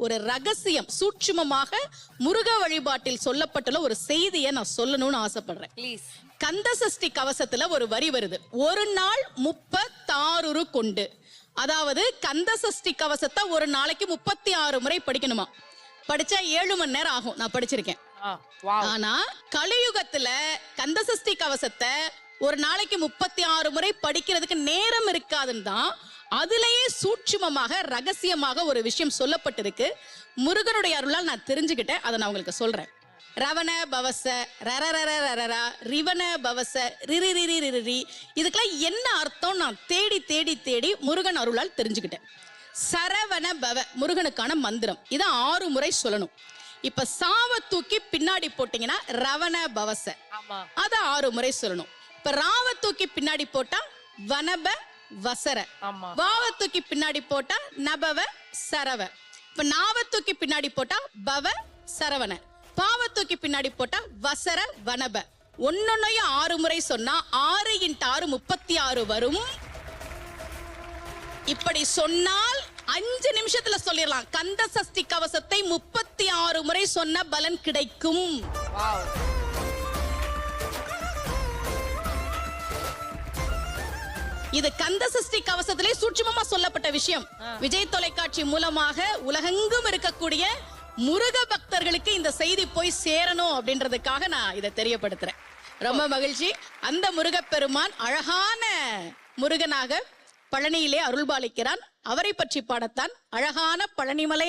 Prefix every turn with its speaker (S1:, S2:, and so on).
S1: ஒரு ரகசியம் சூட்சுமமாக முருக வழிபாட்டில் சொல்லப்பட்டுள்ள ஒரு செய்தியை நான் சொல்லணும்னு ஆசைப்படுறேன்.
S2: ப்ளீஸ்.
S1: கந்த சஷ்டி கவசத்துல ஒரு வரி வருது, ஒரு நாள் 36 கொண்டு. அதாவது கந்த சஷ்டி கவசத்தை ஒரு நாளைக்கு 36 முறை படிக்கணுமா. படிச்சா 7 மணி நேரம் ஆகும். நான் படிச்சிருக்கேன். ஆனா கலியுகத்துல கந்த சஷ்டி கவசத்தை ஒரு நாளைக்கு 36 முறை படிக்கிறதுக்கு நேரம் இருக்காதுன்னு தான் அதுலயே சூட்சுமமாக ரகசியமாக ஒரு விஷயம் சொல்லப்பட்டிருக்கு. முருகனுடைய அருளால் நான் தெரிஞ்சுக்கிட்டேன். அதை நான் உங்களுக்கு சொல்றேன். ரவண பவச ரரரரரரரா ரிவண பவச ரிரிரிரிரிரி, இதுக்கெல்லாம் என்ன அர்த்தம் நான் தேடி தேடி தேடி முருகன் அருளால் தெரிஞ்சுக்கிட்டேன். சரவண பவ முருகனுக்கான மந்திரம். இதை 6 முறை சொல்லணும். இப்ப சாவ தூக்கி பின்னாடி போட்டீங்கன்னா ரவண பவச, அத 6 முறை சொல்லணும். இப்ப ராவ தூக்கி பின்னாடி போட்டா வனப வசர, வாவ தூக்கி பின்னாடி போட்டா நபவ சரவ, இப்ப நாவ தூக்கி பின்னாடி போட்டா பவ சரவண, பாவ தூக்கி பின்னாடி போட்டா வசர வனப. ஒன்னொன்னையும் 6 முறை சொன்னா 6 × 6 36 வரும். இப்படி சொன்னால் 5 நிமிஷத்துல சொல்லிடலாம். கந்த சஷ்டி கவசத்தை 36 முறை சொன்ன பலன் கிடைக்கும். இது கந்த சஷ்டி கவசத்திலே சூட்சுமமா சொல்லப்பட்ட விஷயம். விஜய் தொலைக்காட்சி மூலமாக உலகெங்கும் இருக்கக்கூடிய முருக பக்தர்களுக்கு இந்த செய்தி போய் சேரணும் அப்படின்றதுக்காக நான் இதை தெரியப்படுத்துறேன். ரொம்ப மகிழ்ச்சி. அந்த முருகப்பெருமான் அழகான முருகனாக பழனியிலே அருள்பாலிக்கிறான். அவரை பற்றி பாடத்தான் அழகான பழனிமலை